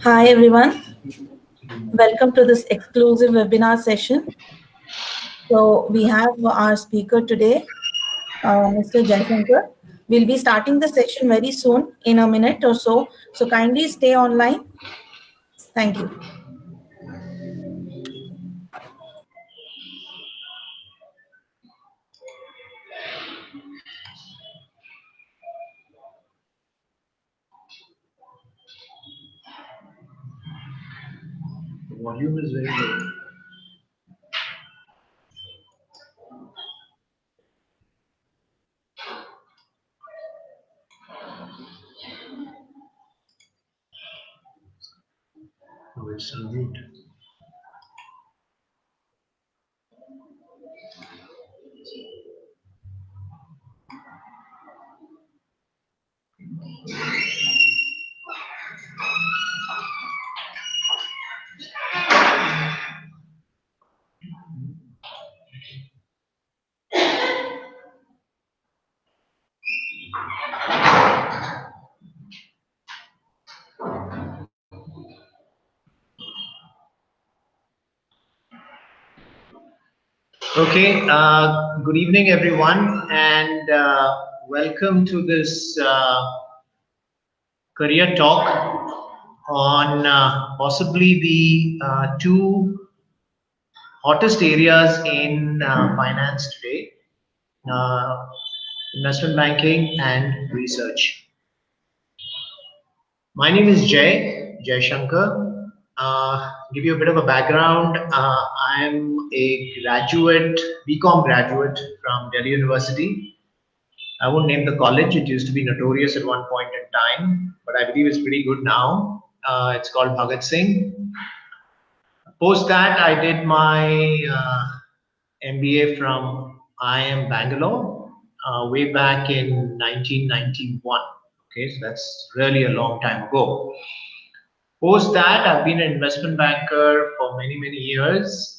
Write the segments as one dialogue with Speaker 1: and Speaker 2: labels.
Speaker 1: Hi everyone, welcome to this exclusive webinar session. So we have our speaker today, Mr. Jaishankar. We'll be starting the session very soon in a minute or so. So kindly stay online. Thank you.
Speaker 2: The volume is very low. Oh, it's on mute. Okay, good evening everyone, and welcome to this career talk on possibly the two hottest areas in finance today, investment banking and research. My name is Jaishankar. Give you a bit of a background. I'm a graduate, BCom graduate from Delhi University. I won't name the college. It used to be notorious at one point in time, but I believe it's pretty good now. It's called Bhagat Singh. Post that, I did my MBA from IIM Bangalore way back in 1991. Okay, so that's really a long time ago. Post that, I've been an investment banker for many years.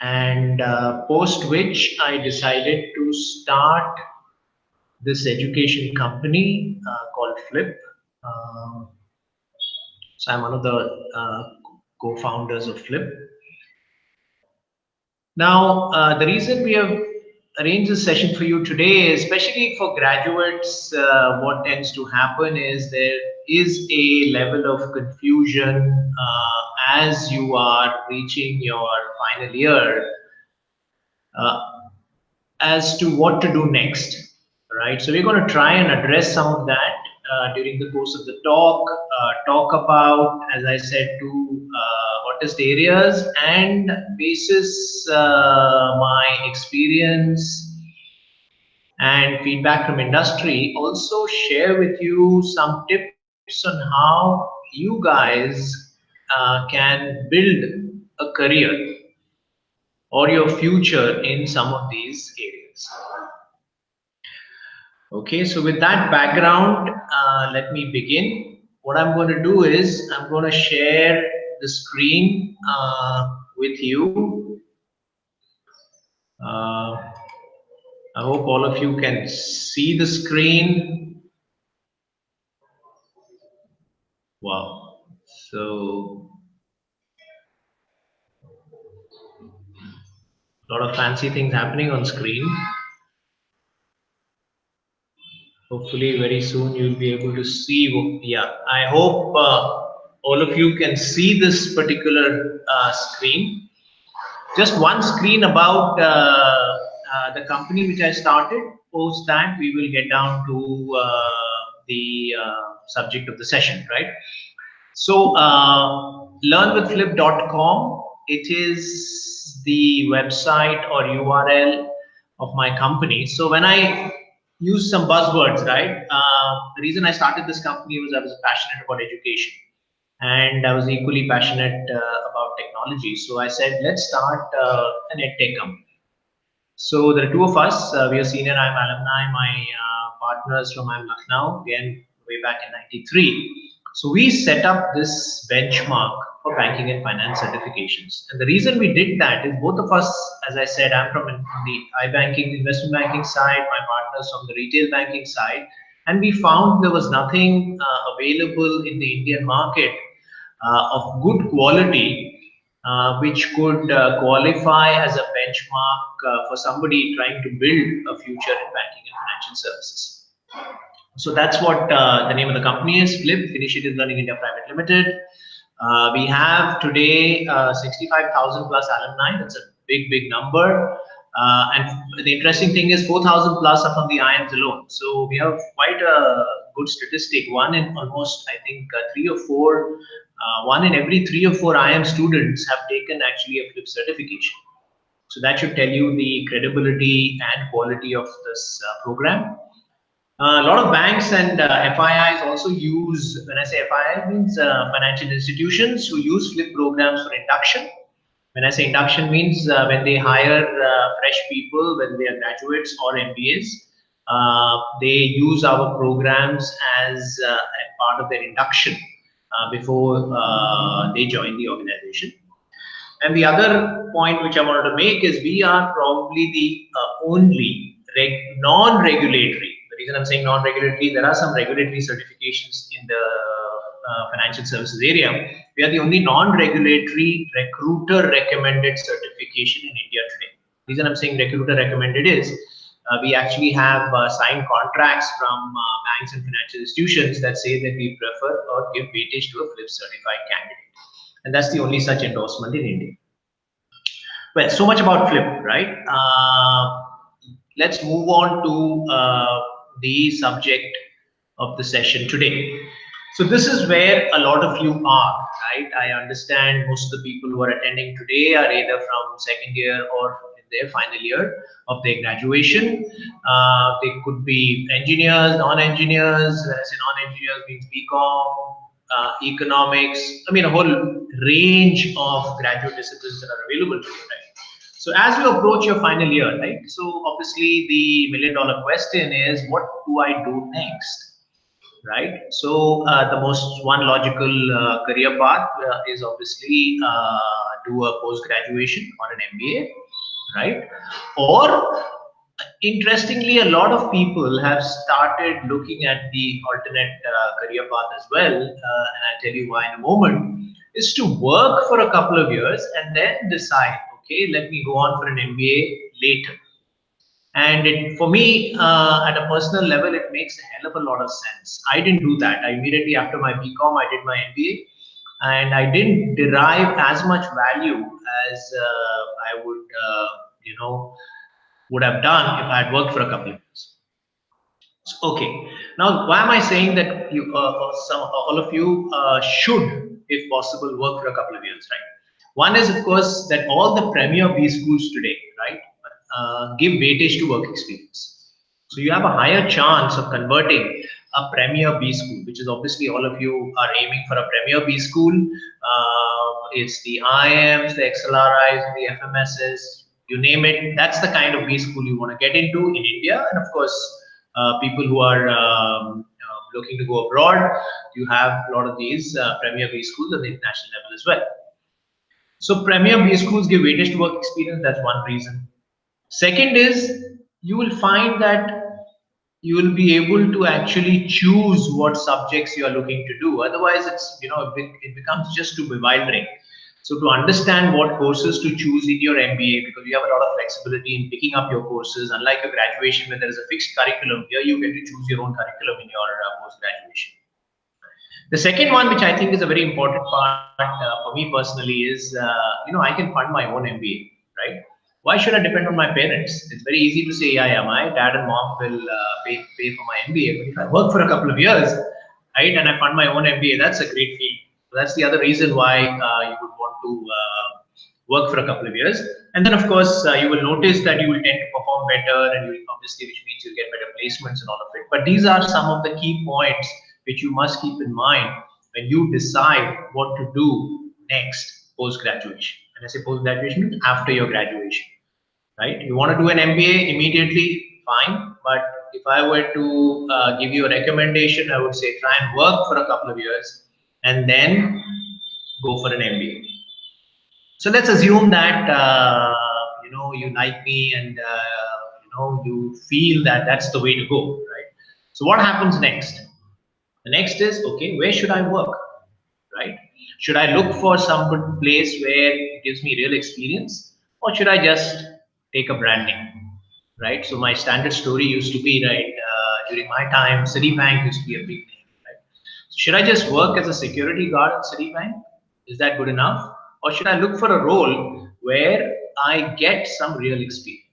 Speaker 2: And post which I decided to start this education company called Flip. So I'm one of the co-founders of Flip. Now, the reason we have arranged this session for you today, especially for graduates, what tends to happen is there is a level of confusion as you are reaching your final year as to what to do next, right? So we're going to try and address some of that during the course of the talk about, as I said, two hottest areas, and basis my experience and feedback from industry, also share with you some tips on how you guys can build a career or your future in some of these areas. Okay, so with that background, let me begin. What I'm going to do is I'm going to share the screen with you. I hope all of you can see the screen. Wow, so a lot of fancy things happening on screen. Hopefully very soon you'll be able to see. Yeah, I hope all of you can see this particular screen. Just one screen about the company which I started. Post that, we will get down to the subject of the session, right? So learnwithflip.com, it is the website or URL of my company. So when I use some buzzwords, right? The reason I started this company was I was passionate about education, and I was equally passionate about technology. So I said, let's start an EdTech company. So there are two of us. We are senior IIM alumni. My partners from IIM Lucknow, again way back in '93. So we set up this benchmark for banking and finance certifications. And the reason we did that is both of us, as I said, I'm from the iBanking, investment banking side, my partners from the retail banking side. and we found there was nothing available in the Indian market of good quality, which could qualify as a benchmark for somebody trying to build a future in banking and financial services. So that's what the name of the company is, Flip, Initiative Learning India Private Limited. We have today 65,000 plus alumni. That's a big number. And the interesting thing is 4,000 plus are from the IIMs alone. So we have quite a good statistic. One in almost, I think, one in every 3 or 4 IIM students have taken actually a Flip certification. So that should tell you the credibility and quality of this program. A lot of banks and FIIs also use, when I say FII, it means financial institutions who use Flip programs for induction. When I say induction means when they hire fresh people, whether they are graduates or MBAs, they use our programs as a part of their induction before they join the organization. And the other point which I wanted to make is we are probably the only non-regulatory. The reason I'm saying non-regulatory, there are some regulatory certifications in the financial services area. We are the only non-regulatory recruiter recommended certification in India today. The reason I'm saying recruiter recommended is we actually have signed contracts from banks and financial institutions that say that we prefer or give weightage to a Flip certified candidate. And that's the only such endorsement in India. Well, so much about Flip, right? Let's move on to the subject of the session today. So this is where a lot of you are, right? I understand most of the people who are attending today are either from second year or in their final year of their graduation. They could be engineers, non-engineers. When I say non-engineers, means BCom, economics. I mean, a whole range of graduate disciplines that are available to you, right? So as you approach your final year, right? So obviously the million-dollar question is, what do I do next? Right. So the most one logical career path is obviously do a post graduation or an MBA, right? Or interestingly, a lot of people have started looking at the alternate career path as well, and I'll tell you why in a moment. Is to work for a couple of years and then decide, okay, let me go on for an MBA later. And for me, at a personal level, it makes a hell of a lot of sense. I didn't do that. I immediately after my BCom, I did my MBA, and I didn't derive as much value as I would, would have done if I had worked for a couple of years. So, okay. Now, why am I saying that you, all of you should, if possible, work for a couple of years, right? One is, of course, that all the premier B schools today, right, give weightage to work experience. So you have a higher chance of converting a premier B school, which is obviously all of you are aiming for a premier B school. It's the IIMs, the XLRIs, the FMSs, you name it. That's the kind of B school you want to get into in India. And of course, people who are looking to go abroad, you have a lot of these premier B schools at the international level as well. So premier B schools give weightage to work experience. That's one reason. Second is you will find that you will be able to actually choose what subjects you are looking to do. Otherwise, it's it becomes just too bewildering. So to understand what courses to choose in your MBA, because you have a lot of flexibility in picking up your courses, unlike a graduation where there is a fixed curriculum, here you get to choose your own curriculum in your post-graduation. The second one, which I think is a very important part for me personally, is I can fund my own MBA, right? Why should I depend on my parents? It's very easy to say, yeah, my dad and mom will pay for my MBA. But if I work for a couple of years, right, and I fund my own MBA, that's a great feat. So that's the other reason why you would want to work for a couple of years. And then, of course, you will notice that you will tend to perform better, and you will obviously, which means you'll get better placements and all of it. But these are some of the key points which you must keep in mind when you decide what to do next post-graduation. And I say post-graduation means after your graduation, right? You want to do an MBA immediately, fine. But if I were to give you a recommendation, I would say try and work for a couple of years and then go for an MBA. So let's assume that you like me and you feel that that's the way to go, right? So what happens next? The next is, okay, where should I work, right? Should I look for some good place where it gives me real experience, or should I just take a brand name, right? So my standard story used to be, right, during my time, Citibank used to be a big name, right? Should I just work as a security guard at Citibank? Is that good enough? Or should I look for a role where I get some real experience?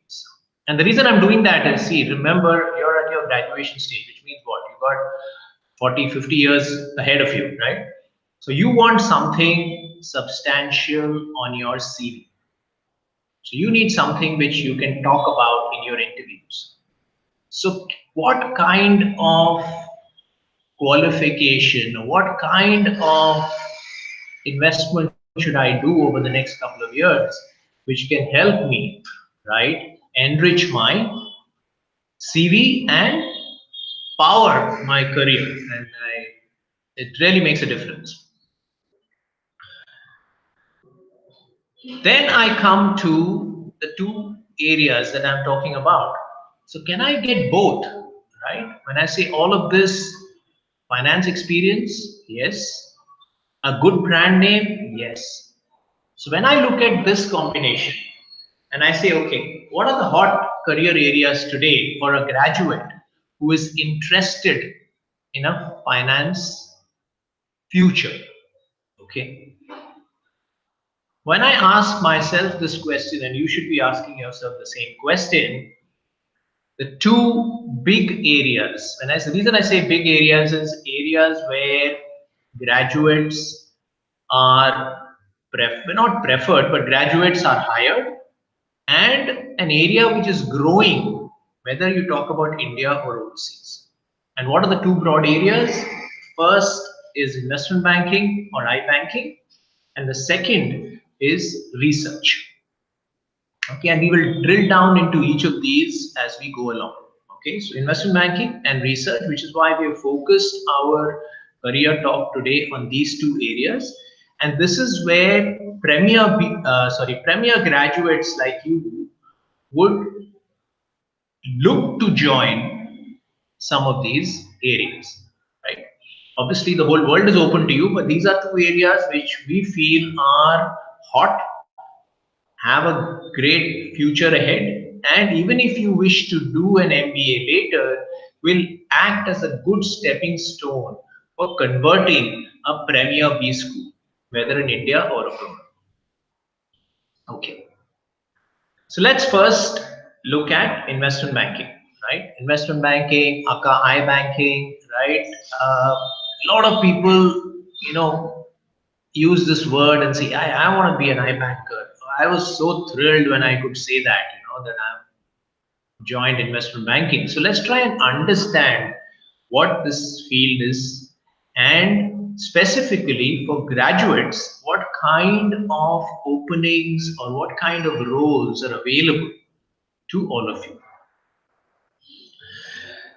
Speaker 2: And the reason I'm doing that is, see, remember, you're at your graduation stage, which means what? You got 40, 50 years ahead of you, right? So you want something substantial on your CV. So you need something which you can talk about in your interviews. So what kind of qualification, what kind of investment should I do over the next couple of years, which can help me, right, enrich my CV and power my career, and it really makes a difference. Then I come to the two areas that I'm talking about. So can I get both, right? When I say all of this, finance experience, yes. A good brand name, yes. So when I look at this combination and I say, okay, what are the hot career areas today for a graduate who is interested in a finance future? Okay. When I ask myself this question, and you should be asking yourself the same question, the two big areas, and the reason I say big areas is areas where graduates are not preferred, but graduates are hired, and an area which is growing, whether you talk about India or overseas. And what are the two broad areas? First is investment banking or iBanking, and the second is research. Okay, and we will drill down into each of these as we go along. Okay, so investment banking and research, which is why we have focused our career talk today on these two areas. And this is where premier graduates like you would look to join some of these areas, right? Obviously, the whole world is open to you, but these are two areas which we feel are hot, have a great future ahead, and even if you wish to do an MBA later, will act as a good stepping stone for converting a premier B school, whether in India or abroad. Okay. So let's first look at investment banking, right? Investment banking, aka iBanking, right? A lot of people, use this word and say, I want to be an iBanker. I was so thrilled when I could say that, that I've joined investment banking. So let's try and understand what this field is, and specifically for graduates, what kind of openings or what kind of roles are available to all of you.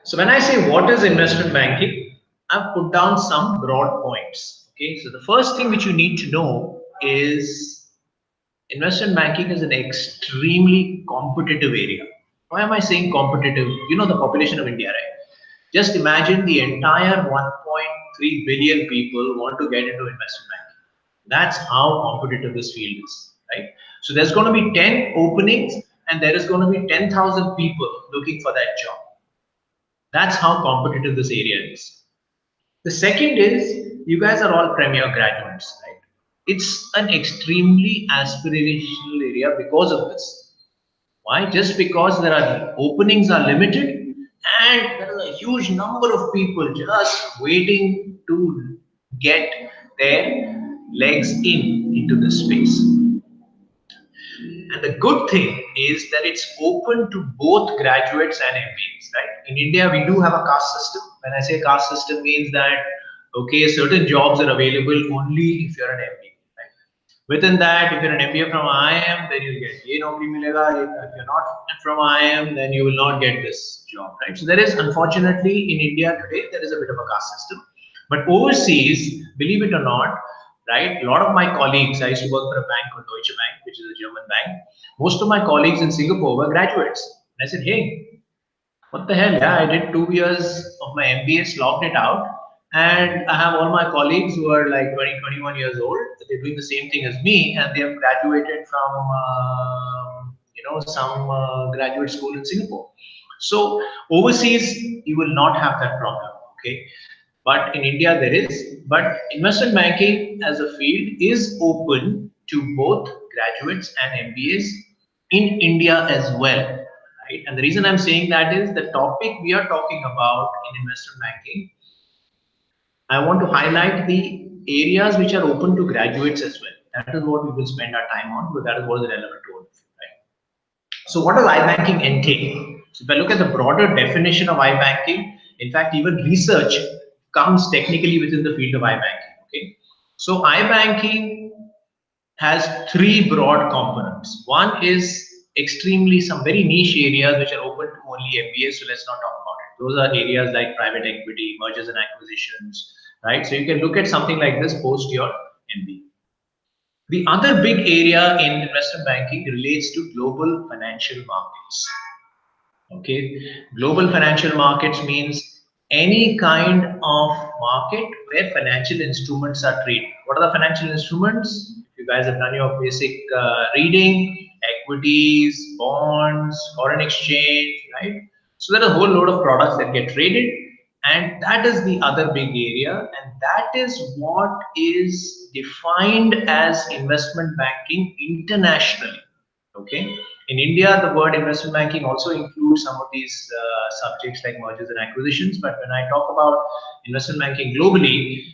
Speaker 2: So when I say what is investment banking, I've put down some broad points. Okay, so the first thing which you need to know is investment banking is an extremely competitive area. Why am I saying competitive? You know the population of India, right? Just imagine the entire 1.3 billion people want to get into investment banking. That's how competitive this field is, right? So there's going to be 10 openings and there is going to be 10,000 people looking for that job. That's how competitive this area is. The second is you guys are all premier graduates, right? It's an extremely aspirational area because of this. Why? Just because there are openings are limited and there is a huge number of people just waiting to get their legs into this space. And the good thing is that it's open to both graduates and MBAs, right? In India, we do have a caste system. When I say caste system means that, okay, certain jobs are available only if you're an MBA, right? Within that, if you're an MBA from IIM, then you get ye naukri milega. If you're not from IIM, then you will not get this job, right? So there is, unfortunately, in India today, there is a bit of a caste system. But overseas, believe it or not, right? A lot of my colleagues, I used to work for a bank called Deutsche Bank, which is a German bank. Most of my colleagues in Singapore were graduates. And I said, hey, What the hell? Yeah, I did 2 years of my MBA, slogged it out, and I have all my colleagues who are like 20, 21 years old. They're doing the same thing as me, and they have graduated from some graduate school in Singapore. So overseas, you will not have that problem. Okay, but in India there is. But investment banking as a field is open to both graduates and MBAs in India as well, right? And the reason I'm saying that is the topic we are talking about in investment banking. I want to highlight the areas which are open to graduates as well. That is what we will spend our time on, because that is what is relevant to all of you, right? So what does iBanking entail? So if I look at the broader definition of iBanking, in fact, even research comes technically within the field of iBanking. Okay, so iBanking has three broad components. One is extremely some very niche areas which are open to only MBAs. So let's not talk about it. Those are areas like private equity, mergers and acquisitions, right? So you can look at something like this post your MBA. The other big area in investment banking relates to global financial markets. Okay, global financial markets means any kind of market where financial instruments are traded. What are the financial instruments? If you guys have done your basic reading, equities, bonds, foreign exchange, right? So there are a whole load of products that get traded, and that is the other big area, and that is what is defined as investment banking internationally. Okay, in India, the word investment banking also includes some of these subjects like mergers and acquisitions. But when I talk about investment banking globally,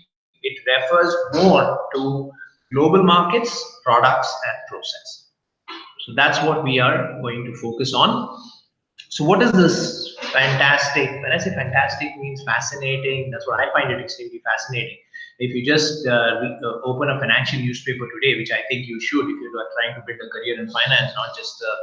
Speaker 2: it refers more to global markets, products, and process. So that's what we are going to focus on. So what is this fantastic? When I say fantastic, means fascinating. That's what I find it extremely fascinating. If you just open a financial newspaper today, which I think you should if you are trying to build a career in finance, not just the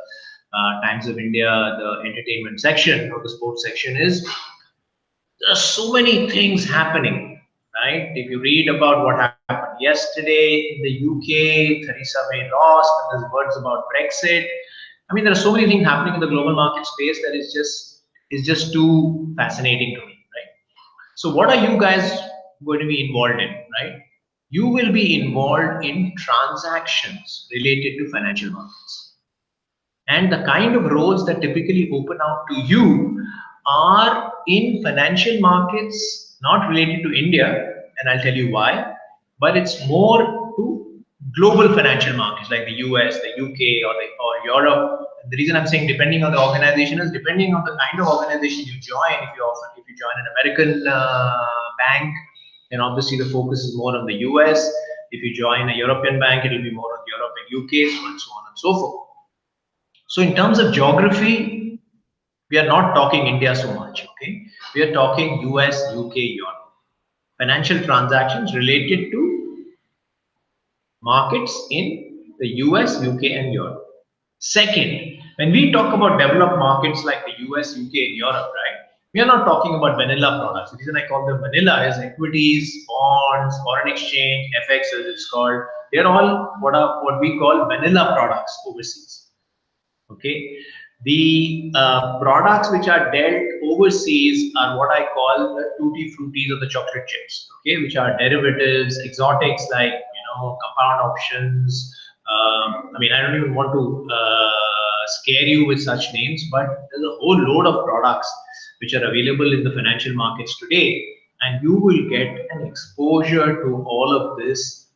Speaker 2: Times of India, the entertainment section or the sports section, is there are so many things happening, right? If you read about what happened yesterday in the UK, Theresa May lost, and there's words about Brexit. I mean, there are so many things happening in the global market space that is just too fascinating to me, right? So, what are you guys going to be involved in, right? You will be involved in transactions related to financial markets. And the kind of roles that typically open out to you are in financial markets, not related to India, and I'll tell you why, but it's more to global financial markets like the US, the UK, or Europe. And the reason I'm saying depending on the organization is depending on the kind of organization you join. If you join an American bank, then obviously the focus is more on the US. If you join a European bank, it will be more on Europe and UK, so and so on and so forth. So in terms of geography, we are not talking India so much, okay? We are talking US, UK, Europe. Financial transactions related to markets in the US, UK, and Europe. Second, when we talk about developed markets like the US, UK, and Europe, right? We are not talking about vanilla products. The reason I call them vanilla is equities, bonds, foreign exchange, FX as it's called. They're all what we call vanilla products overseas. Okay, the products which are dealt overseas are what I call the tutti fruities of the chocolate chips. Okay, which are derivatives, exotics like compound options. I mean, I don't even want to scare you with such names, but there's a whole load of products which are available in the financial markets today, and you will get an exposure to all of this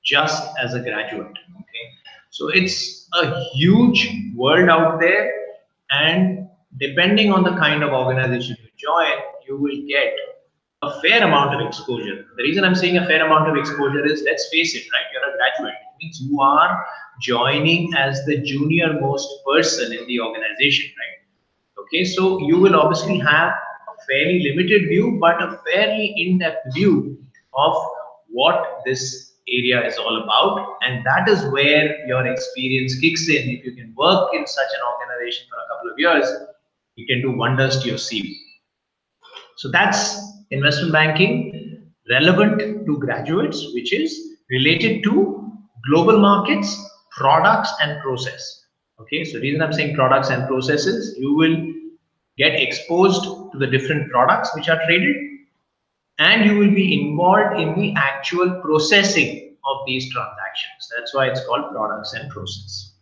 Speaker 2: just as a graduate. Okay, so it's a huge world out there, and depending on the kind of organization you join, you will get a fair amount of exposure. The reason I'm saying a fair amount of exposure is, let's face it, right? You're a graduate. It means you are joining as the junior most person in the organization, right? Okay, so you will obviously have a fairly limited view, but a fairly in-depth view of what this area is all about, and that is where your experience kicks in. If you can work in such an organization for a couple of years, you can do wonders to your CV. So that's investment banking relevant to graduates, which is related to global markets, products, and process. Okay, so the reason I'm saying products and processes, you will get exposed to the different products which are traded, and you will be involved in the actual processing of these transactions. That's why it's called products and process.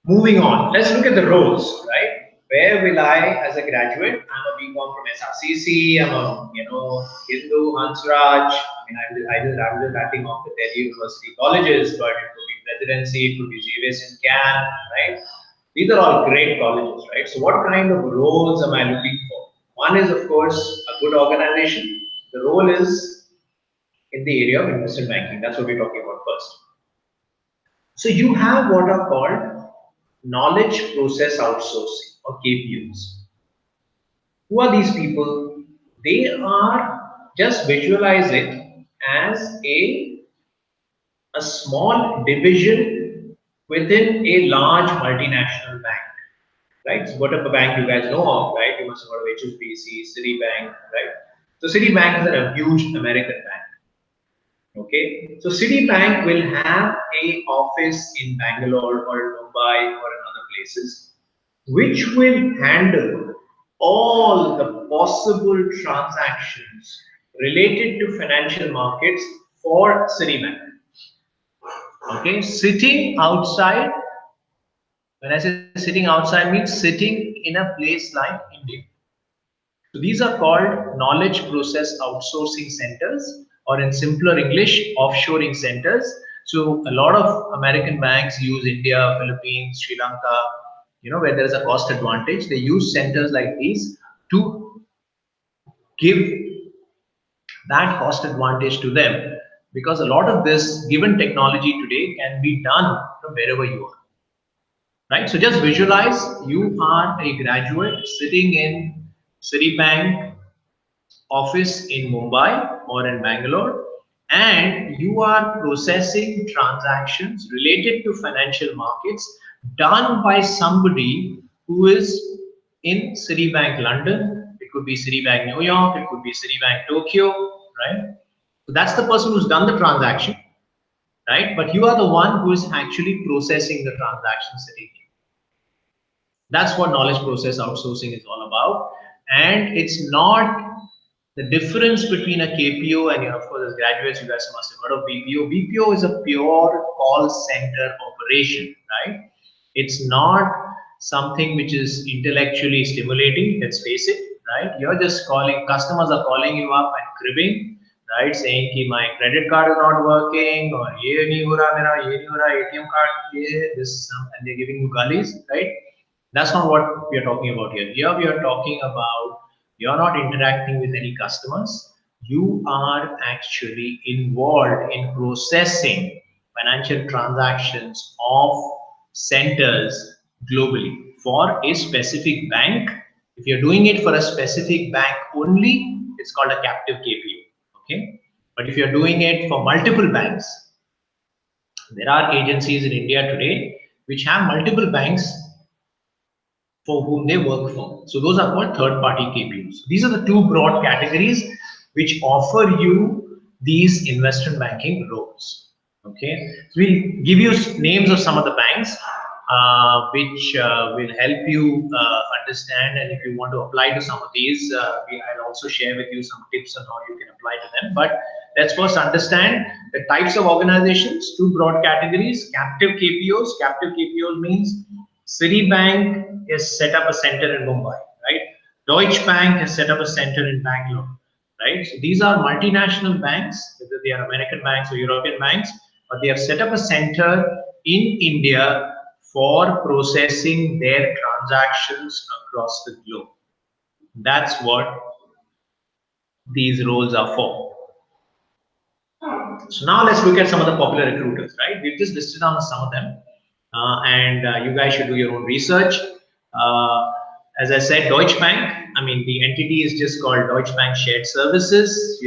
Speaker 2: Moving on, let's look at the roles, right? Where will I, as a graduate, I'm a BCom from SRCC, I'm a, Hindu, Hansraj, I was wrapping off the Delhi University colleges, but it could be presidency, it could be JVS in CAN, right? These are all great colleges, right? So what kind of roles am I looking for? One is, of course, a good organization. The role is in the area of investment banking. That's what we're talking about first. So you have what are called knowledge process outsourcing, or KPOs. Who are these people? They are, just visualize it as a small division within a large multinational bank, right? So whatever bank you guys know of, right? You must have heard of HSBC, Citibank, right? So Citibank is a huge American bank. Okay, so Citibank will have a office in Bangalore or Mumbai or in other places, which will handle all the possible transactions related to financial markets for Citibank. Okay, sitting outside, when I say sitting outside, means sitting in a place like India. So these are called knowledge process outsourcing centers, or in simpler English, offshoring centers. So a lot of American banks use India, Philippines, Sri Lanka, where there is a cost advantage. They use centers like these to give that cost advantage to them, because a lot of this, given technology today, can be done from wherever you are. Right? So just visualize you are a graduate sitting in Citibank office in Mumbai or in Bangalore, and you are processing transactions related to financial markets done by somebody who is in Citibank London. It could be Citibank New York, it could be Citibank Tokyo, right? So that's the person who's done the transaction, right? But you are the one who is actually processing the transaction sitting here. That's what knowledge process outsourcing is all about. And it's not the difference between a KPO and, of course, as graduates, you guys must have heard of BPO. BPO is a pure call center operation, right? It's not something which is intellectually stimulating, let's face it, right? You're just calling, customers are calling you up and cribbing, right? Saying ki my credit card is not working, or ye nahi ho raha mera, ye nahi ho raha, ATM card, this, and they're giving you gullies, right? That's not what we are talking about here. Here we are talking about, you're not interacting with any customers. You are actually involved in processing financial transactions of centers globally for a specific bank. If you're doing it for a specific bank only, it's called a captive KPO. Okay, but if you're doing it for multiple banks, there are agencies in India today which have multiple banks for whom they work for. So those are called third-party KPOs. These are the two broad categories which offer you these investment banking roles. Okay, so we'll give you names of some of the banks which will help you understand, and if you want to apply to some of these, I'll also share with you some tips on how you can apply to them. But let's first understand the types of organizations. Two broad categories: captive KPOs. Captive KPOs means Citibank has set up a center in Mumbai, right? Deutsche Bank has set up a center in Bangalore, right? So these are multinational banks, whether they are American banks or European banks, but they have set up a center in India for processing their transactions across the globe. That's what these roles are for. So now let's look at some of the popular recruiters, right? We've just listed down some of them, and you guys should do your own research. As I said, Deutsche Bank, the entity is just called Deutsche Bank Shared Services.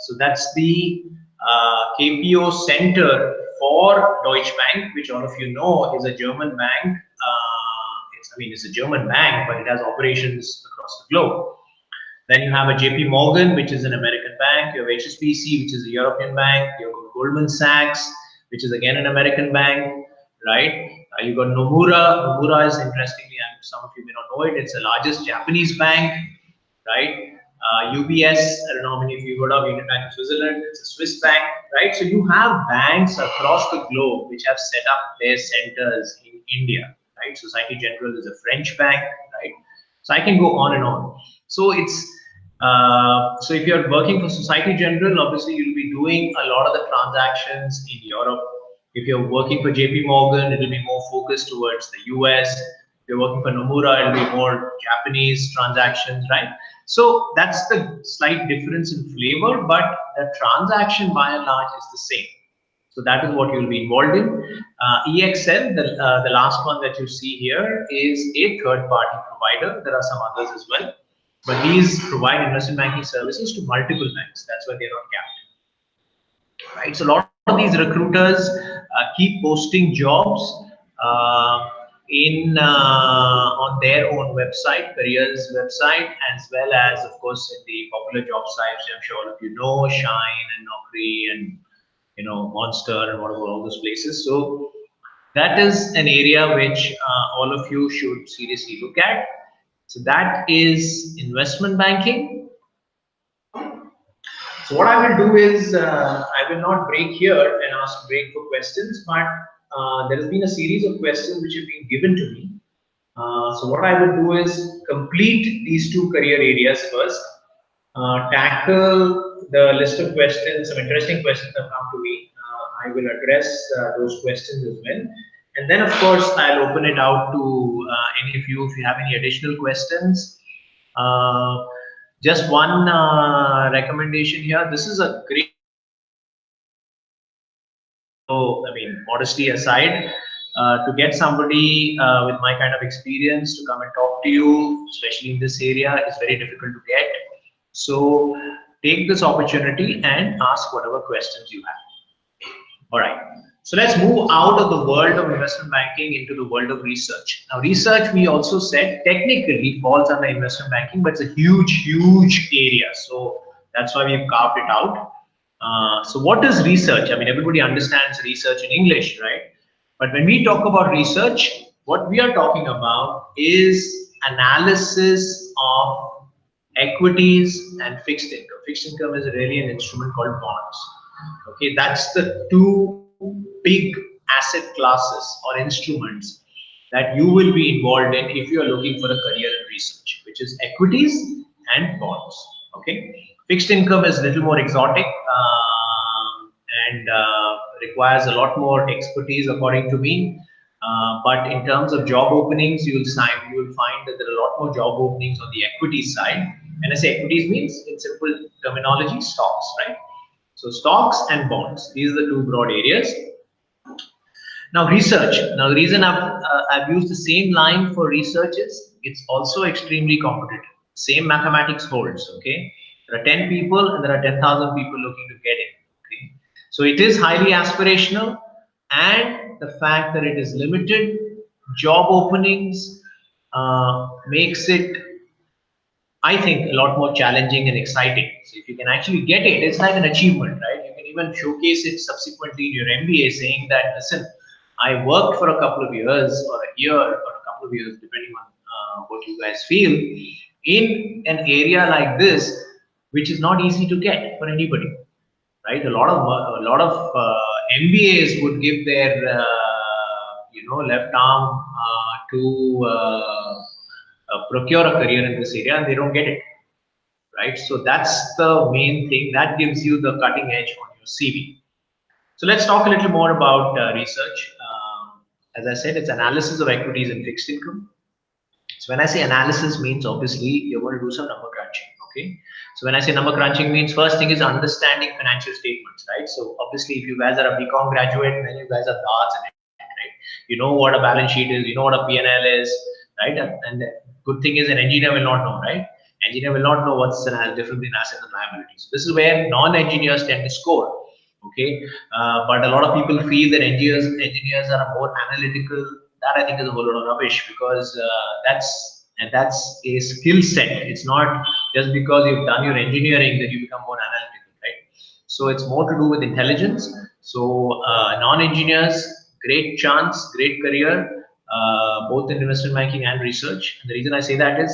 Speaker 2: So that's the KPO center for Deutsche Bank, which all of you know is a German bank. It's a German bank, but it has operations across the globe. Then you have a JP Morgan, which is an American bank. You have HSBC, which is a European bank. You have Goldman Sachs, which is again an American bank, right? You got Nomura. Nomura is, interestingly, I'm some of you may not know it, it's the largest Japanese bank, right? UBS, I don't know how many of you heard of Union Bank of Switzerland, it's a Swiss bank, right? So you have banks across the globe which have set up their centers in India, right? Society Generale is a French bank, right? So I can go on and on. So it's so if you're working for Society Generale, obviously you'll be doing a lot of the transactions in Europe. If you're working for JP Morgan, it'll be more focused towards the US. If you're working for Nomura, it'll be more Japanese transactions, right? So that's the slight difference in flavor, but the transaction by and large is the same. So that is what you'll be involved in. EXL, the last one that you see here, is a third-party provider. There are some others as well, but these provide investment banking services to multiple banks. That's why they're not capped, right? So a lot of these recruiters keep posting jobs on their own website, careers website, as well as, of course, in the popular job sites. I'm sure all of you know, Shine and Naukri and Monster and whatever, all those places. So that is an area which all of you should seriously look at. So that is investment banking. So what I will do is I will not break here and ask break for questions, but there has been a series of questions which have been given to me. So what I will do is complete these two career areas first, tackle the list of questions, some interesting questions have come to me. I will address those questions as well. And then, of course, I'll open it out to any of you if you have any additional questions. Just one recommendation here. This is a great, so I mean, modesty aside, to get somebody with my kind of experience to come and talk to you, especially in this area, is very difficult to get. So take this opportunity and ask whatever questions you have. All right. So let's move out of the world of investment banking into the world of research. Now, research, we also said, technically falls under investment banking, but it's a huge, huge area. So that's why we've carved it out. So what is research? I mean, everybody understands research in English, right? But when we talk about research, what we are talking about is analysis of equities and fixed income. Fixed income is really an instrument called bonds. Okay, that's the two big asset classes or instruments that you will be involved in if you are looking for a career in research, which is equities and bonds. Okay, fixed income is a little more exotic and requires a lot more expertise, according to me. But in terms of job openings, you will find that there are a lot more job openings on the equity side. And I say equities means, in simple terminology, stocks, right? So stocks and bonds, these are the two broad areas. Now research. Now the reason I've used the same line for research is it's also extremely competitive. Same mathematics holds. Okay, there are 10 people and there are 10,000 people looking to get in. Okay, so it is highly aspirational, and the fact that it is limited job openings makes it, I think, a lot more challenging and exciting. So if you can actually get it, it's like an achievement, right? You can even showcase it subsequently in your MBA, saying that, listen, I worked for a couple of years or a year or a couple of years, depending on what you guys feel, in an area like this, which is not easy to get for anybody, right? A lot of MBAs would give their left arm to procure a career in this area, and they don't get it, right? So that's the main thing that gives you the cutting edge on your CV. So let's talk a little more about research. As I said, it's analysis of equities and fixed income. So when I say analysis, means obviously you're going to do some number crunching. Okay. So when I say number crunching, means first thing is understanding financial statements, right? So obviously, if you guys are a BCom graduate, then you guys are gods in it, right? You know what a balance sheet is, you know what a P&L is, right? And the good thing is an engineer will not know, right? Engineer will not know what's the difference between assets and liabilities. This is where non-engineers tend to score. Okay, but a lot of people feel that engineers are more analytical. That I think is a whole lot of rubbish, because that's a skill set. It's not just because you've done your engineering that you become more analytical, right? So it's more to do with intelligence. So non-engineers, great chance, great career. both in investment banking and research. And the reason I say that is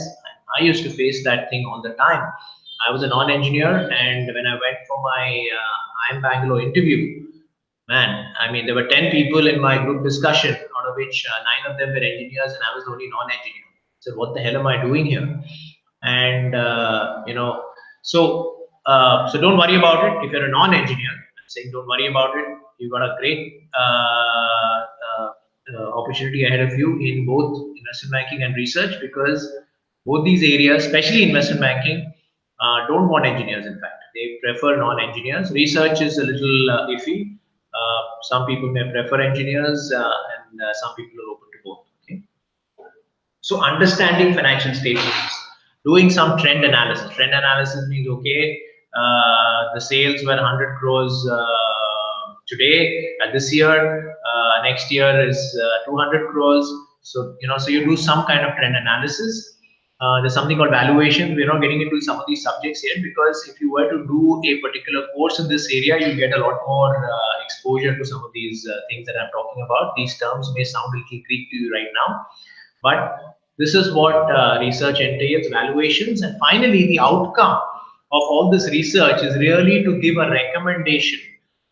Speaker 2: I used to face that thing all the time. I was a non-engineer, and when I went for my IIM Bangalore interview, man, I mean, there were 10 people in my group discussion, out of which 9 of them were engineers, and I was the only non-engineer. So what the hell am I doing here? And so don't worry about it. If you're a non-engineer, I'm saying don't worry about it. You've got a great opportunity ahead of you in both investment banking and research, because both these areas, especially investment banking, don't want engineers. In fact, they prefer non-engineers. Research is a little iffy. Some people may prefer engineers, and some people are open to both. Okay. So understanding financial statements, doing some trend analysis. Trend analysis means, okay, the sales were 100 crores today, this year, next year is 200 crores. So, so you do some kind of trend analysis. There's something called valuation. We're not getting into some of these subjects yet, because if you were to do a particular course in this area, you get a lot more exposure to some of these things that I'm talking about. These terms may sound a little Greek to you right now, but this is what research entails, valuations. And finally, the outcome of all this research is really to give a recommendation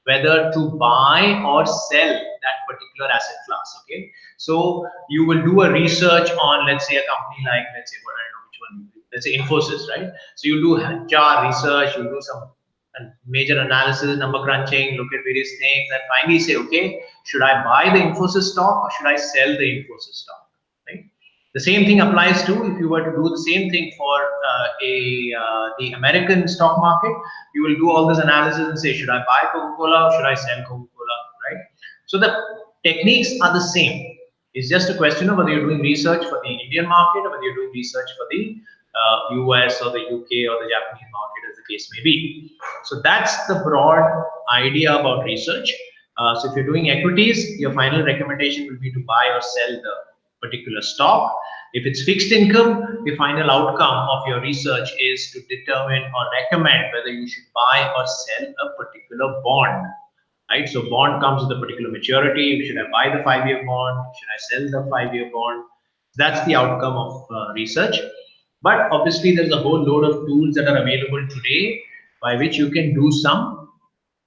Speaker 2: whether to buy or sell that particular asset class. Okay, so you will do a research on, let's say, a company like, let's say, what, I don't know which one, let's say Infosys, right? So you do HR research, you do some major analysis, number crunching, look at various things, and finally say, okay, should I buy the Infosys stock or should I sell the Infosys stock? Right? The same thing applies to, if you were to do the same thing for the American stock market, you will do all this analysis and say, should I buy Coca-Cola or should I sell Coca-Cola, right? So the techniques are the same. It's just a question of whether you're doing research for the Indian market or whether you're doing research for the US or the UK or the Japanese market, as the case may be. So that's the broad idea about research. So if you're doing equities, your final recommendation will be to buy or sell the particular stock. If it's fixed income, the final outcome of your research is to determine or recommend whether you should buy or sell a particular bond. Right? So bond comes with a particular maturity. Should I buy the 5-year bond? Should I sell the 5-year bond? That's the outcome of research. But obviously, there's a whole load of tools that are available today by which you can do some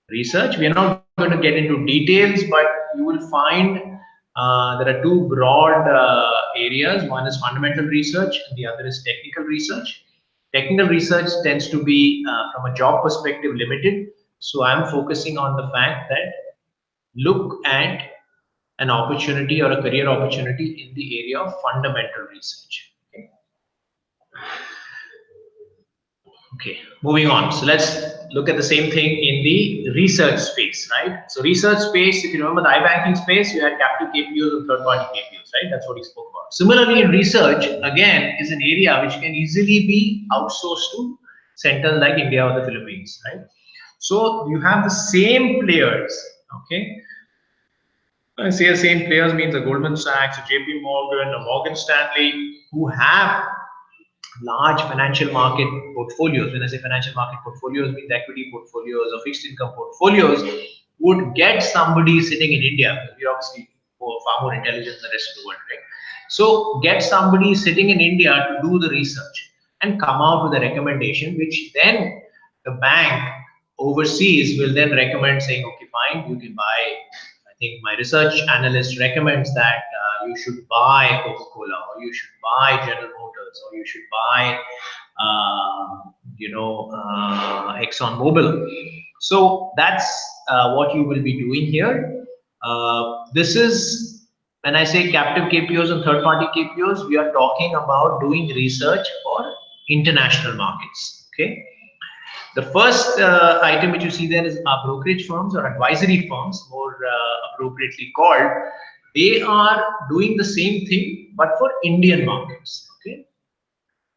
Speaker 2: research. We are not going to get into details, but you will find there are two broad areas. One is fundamental research, and the other is technical research. Technical research tends to be, from a job perspective, limited. So I'm focusing on the fact that look at an opportunity or a career opportunity in the area of fundamental research. Okay, moving on. So let's look at the same thing in the research space, right? So research space, if you remember the iBanking space, you had captive KPOs and third-party KPOs, right? That's what he spoke about. Similarly, in research, again, is an area which can easily be outsourced to centers like India or the Philippines, right? So you have the same players, okay? I say the same players means a Goldman Sachs, a JP Morgan, a Morgan Stanley, who have large financial market portfolios. When I say financial market portfolios, means equity portfolios or fixed income portfolios, would get somebody sitting in India. We're obviously far more intelligent than the rest of the world, right? So get somebody sitting in India to do the research and come out with a recommendation, which then the bank overseas will then recommend, saying, okay, fine, you can buy. I think my research analyst recommends that you should buy Coca-Cola, or you should buy General Motors, or you should buy, ExxonMobil. So that's what you will be doing here. This is, when I say captive KPOs and third-party KPOs, we are talking about doing research for international markets. Okay. The first item which you see there is brokerage firms or advisory firms, more appropriately called. They are doing the same thing, but for Indian markets. Okay,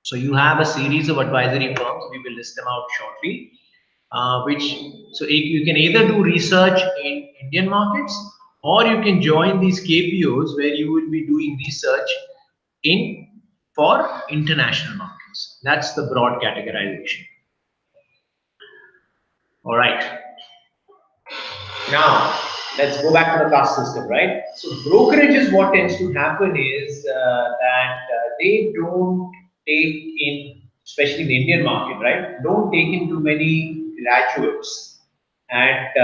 Speaker 2: so you have a series of advisory firms. We will list them out shortly. So you can either do research in Indian markets, or you can join these KPOs where you will be doing research for international markets. That's the broad categorization. All right. Now, let's go back to the caste system, right? So brokerage is what tends to happen is that they don't take in, especially in the Indian market, right? Don't take in too many graduates at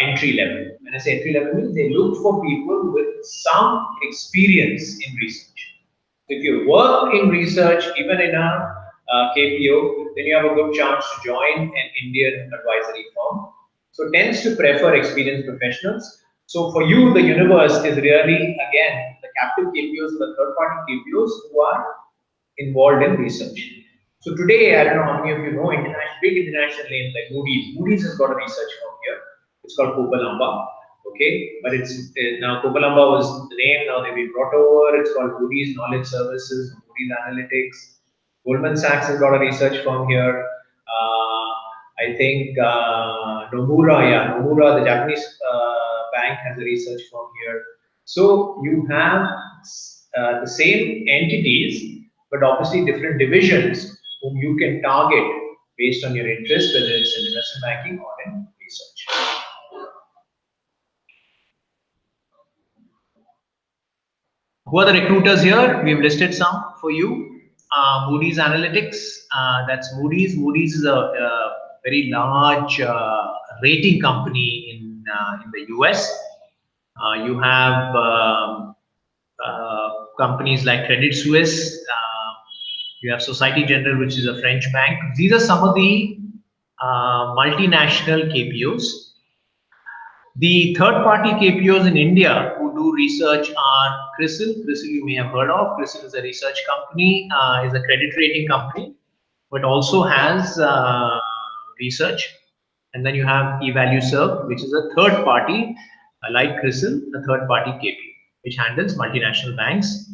Speaker 2: entry level. When I say entry level, means they look for people with some experience in research. If you work in research, even in a KPO, then you have a good chance to join an Indian advisory firm. So tends to prefer experienced professionals. So for you, the universe is really again the captive KPOs, the third-party KPOs who are involved in research. So today, I don't know how many of you know big international names like Moody's. Moody's has got a research firm here. It's called Kopalamba. Okay, but it's now Kopalamba was the name. Now they've been brought over. It's called Moody's Knowledge Services, Moody's Analytics. Goldman Sachs has got a research firm here. I think Nomura, the Japanese bank, has a research firm here. So you have the same entities, but obviously different divisions whom you can target based on your interest, whether it's in investment banking or in research. Who are the recruiters here? We've listed some for you. Moody's Analytics, that's Moody's. Moody's is a very large rating company in the US. You have companies like Credit Suisse. You have Societe Generale, which is a French bank. These are some of the multinational KPOs. The third-party KPOs in India who do research are CRISIL. CRISIL you may have heard of. CRISIL is a research company, is a credit rating company, but also has research. And then you have eValueServe, which is a third party, like CRISIL, a third party KPO, which handles multinational banks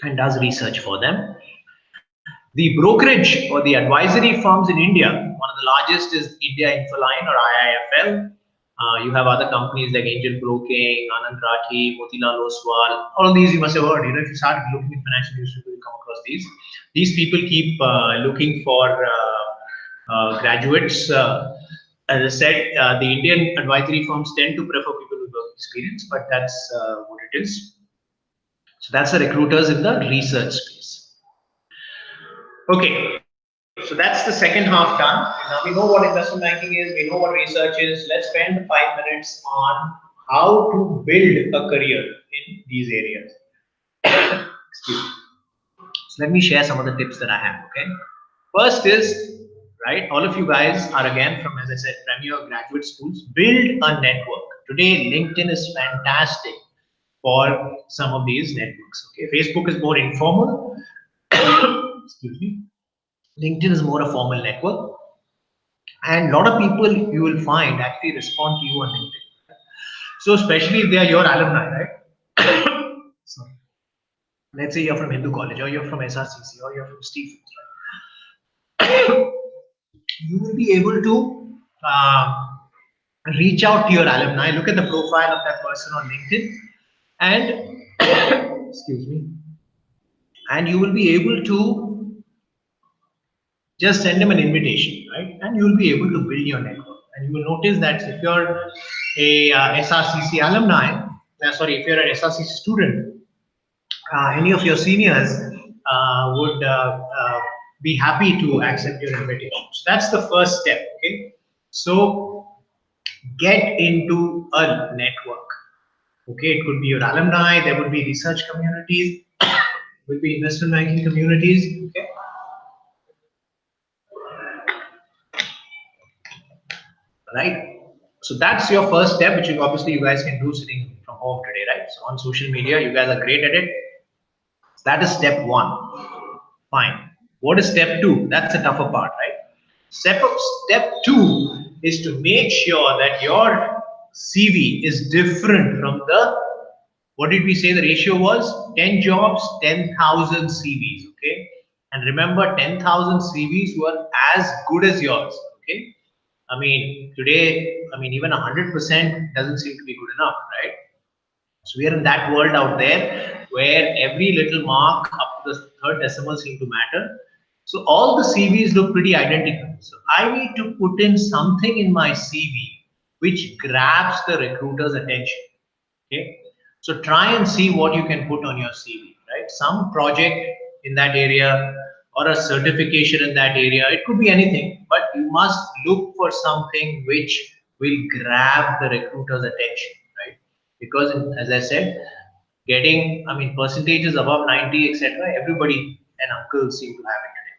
Speaker 2: and does research for them. The brokerage or the advisory firms in India, one of the largest is India Infoline or IIFL. You have other companies like Angel Broking, Anand Rathi, Motilal Oswal. All of these you must have heard. If you start looking in financial news, you will come across these. These people keep looking for graduates. As I said, the Indian advisory firms tend to prefer people with work experience, but that's what it is. So that's the recruiters in the research space. Okay, so that's the second half done. Now we know what investment banking is, we know what research is. Let's spend 5 minutes on how to build a career in these areas. Excuse me. So let me share some of the tips that I have. Okay, first is, right, all of you guys are again from, as I said, premier graduate schools. Build a network. Today LinkedIn is fantastic for some of these networks. Okay, Facebook is more informal. Excuse me. LinkedIn is more a formal network, and a lot of people you will find actually respond to you on LinkedIn. So especially if they are your alumni, right? Sorry. Let's say you're from Hindu College, or you're from SRCC, or you're from Stephens, right? You will be able to reach out to your alumni, look at the profile of that person on LinkedIn, and excuse me, and you will be able to just send them an invitation, right? And you will be able to build your network. And you will notice that if you're a SRCC alumni, if you're an SRCC student, any of your seniors would be happy to accept your invitation. So that's the first step, okay? So get into a network, okay? It could be your alumni, there would be research communities, will be investment banking communities, okay? Right? So that's your first step, which obviously you guys can do sitting from home today, right? So on social media, you guys are great at it. That is step one. Fine. What is step two? That's the tougher part, right? Step two is to make sure that your CV is different from the, what did we say the ratio was? 10 jobs, 10,000 CVs, okay? And remember, 10,000 CVs were as good as yours, okay? I mean, today, even 100% doesn't seem to be good enough, right? So we are in that world out there where every little mark up to the third decimal seem to matter. So all the CVs look pretty identical. So I need to put in something in my CV which grabs the recruiter's attention. Okay, so try and see what you can put on your CV, right? Some project in that area or a certification in that area. It could be anything, but you must look for something which will grab the recruiter's attention, right? Because as I said, getting, I mean, percentages above 90, etc. Everybody and uncle seem to have it today.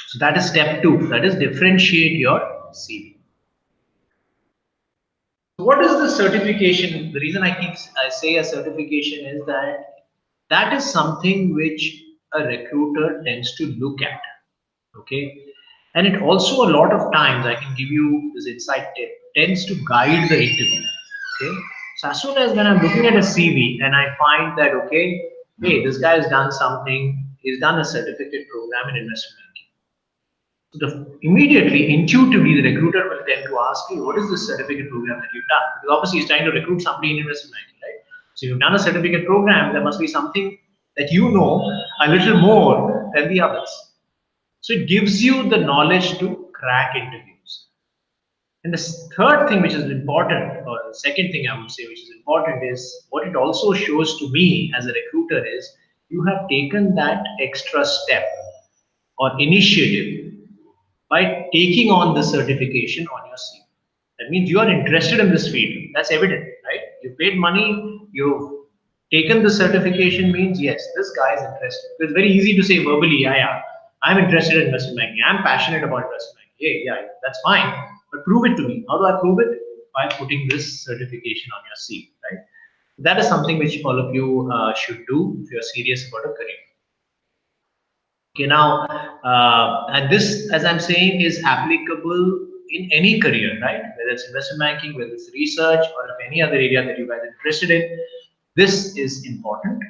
Speaker 2: So that is step 2. That is differentiate your CV. What is the certification? The reason I say a certification is that is something which a recruiter tends to look at. Okay, and it also a lot of times, I can give you this insight tip, tends to guide the interview. Okay, so as soon as when I'm looking at a CV and I find that, okay, hey, this guy has done something, he's done a certificate program in investment banking. So immediately, intuitively, the recruiter will tend to ask you, what is this certificate program that you've done? Because obviously he's trying to recruit somebody in investment banking, right? So you've done a certificate program, there must be something that you know a little more than the others. So it gives you the knowledge to crack interviews. And the third thing which is important, or the second thing I would say which is important, is what it also shows to me as a recruiter is you have taken that extra step or initiative by taking on the certification on your CV. That means you are interested in this field. That's evident, right? You paid money, you've taken the certification, means yes, this guy is interested. It's very easy to say verbally, yeah, I'm interested in investment banking. I'm passionate about investment banking. Yeah, that's fine. But prove it to me. How do I prove it? By putting this certification on your CV, right? That is something which all of you should do if you're serious about a career. Okay, now, and this, as I'm saying, is applicable in any career, right? Whether it's investment banking, whether it's research, or if any other area that you guys are interested in, this is important.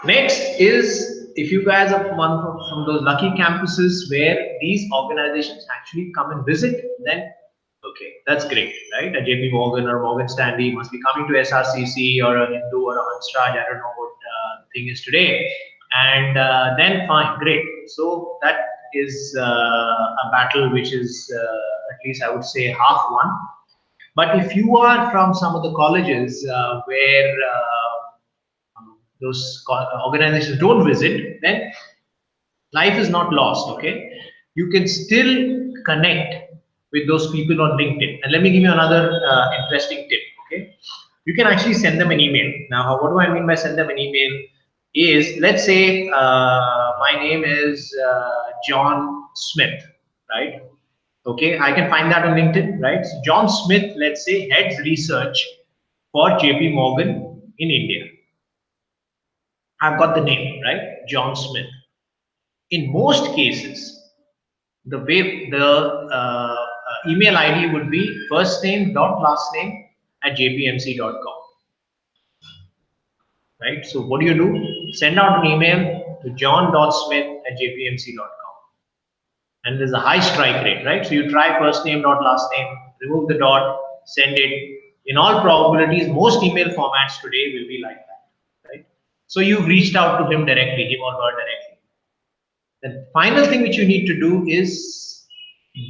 Speaker 2: Next is, if you guys are one from those lucky campuses where these organizations actually come and visit, then okay, that's great, right? A JP Morgan or Morgan Stanley must be coming to SRCC or a Hindu or a Hansraj, I don't know what the thing is today. And then fine, great. So that is a battle which is at least I would say half won. But if you are from some of the colleges where those organizations don't visit, then life is not lost. Okay, you can still connect with those people on LinkedIn. And let me give you another interesting tip. Okay, you can actually send them an email. Now, what do I mean by send them an email? Is, let's say my name is John Smith, right? Okay, I can find that on LinkedIn, right? So John Smith, let's say, heads research for JP Morgan in India. I've got the name, right? John Smith. In most cases, the way the email ID would be first name dot last name at jpmc.com, right? So what do? Send out an email to john.smith at jpmc.com, and there's a high strike rate, right? So you try first name dot last name, remove the dot, send it. In all probabilities, most email formats today will be like that, right? So you've reached out to him directly, him or her directly. The final thing which you need to do is